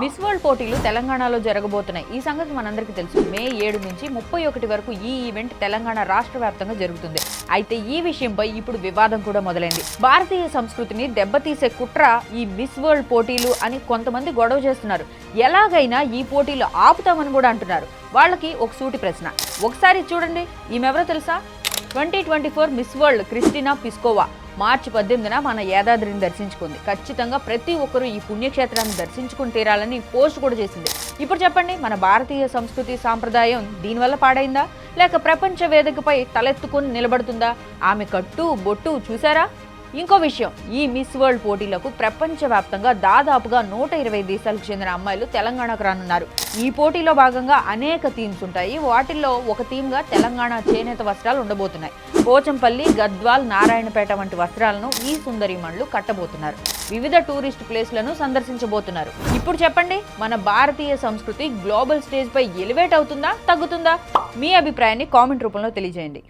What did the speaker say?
Miss world పోటీలు తెలంగాణలో జరగబోతున్నాయి. ఈ సంగతి మనందరికీ తెలుసు. మే 7 నుంచి 31 వరకు ఈ ఈవెంట్ తెలంగాణ రాష్ట్ర వ్యాప్తంగా జరుగుతుంది. అయితే ఈ విషయంపై ఇప్పుడు వివాదం కూడా మొదలైంది. భారతీయ సంస్కృతిని దెబ్బతీసే కుట్ర ఈ మిస్ వరల్డ్ పోటీలు అని కొంతమంది గొడవ చేస్తున్నారు. ఎలాగైనా ఈ పోటీలు ఆపుతామని కూడా అంటున్నారు. వాళ్ళకి ఒక సూటి ప్రశ్న. ఒకసారి చూడండి, ఈమెవరో తెలుసా? 2024 మిస్ వరల్డ్ క్రిస్టినా పిస్కోవా మార్చి 18న మన యాదాద్రిని దర్శించుకుంది. ఖచ్చితంగా ప్రతి ఒక్కరూ ఈ పుణ్యక్షేత్రాన్ని దర్శించుకుని తీరాలని పోస్ట్ కూడా చేసింది. ఇప్పుడు చెప్పండి, మన భారతీయ సంస్కృతి సాంప్రదాయం దీనివల్ల పాడైందా, లేక ప్రపంచ వేదికపై తలెత్తుకుని నిలబడుతుందా? ఆమె కట్టు బొట్టు చూసారా? ఇంకో విషయం, ఈ మిస్ వరల్డ్ పోటీలకు ప్రపంచవ్యాప్తంగా దాదాపుగా 120 దేశాలకు చెందిన అమ్మాయిలు తెలంగాణకు రానున్నారు. ఈ పోటీలో భాగంగా అనేక థీమ్స్ ఉంటాయి. వాటిల్లో ఒక థీమ్గా తెలంగాణ చేనేత వస్త్రాలు ఉండబోతున్నాయి. పోచంపల్లి, గద్వాల్, నారాయణపేట వంటి వస్త్రాలను ఈ సుందరీమణులు కట్టబోతున్నారు. వివిధ టూరిస్ట్ ప్లేస్లను సందర్శించబోతున్నారు. ఇప్పుడు చెప్పండి, మన భారతీయ సంస్కృతి గ్లోబల్ స్టేజ్ పై ఎలివేట్ అవుతుందా, తగ్గుతుందా? మీ అభిప్రాయాన్ని కామెంట్ రూపంలో తెలియజేయండి.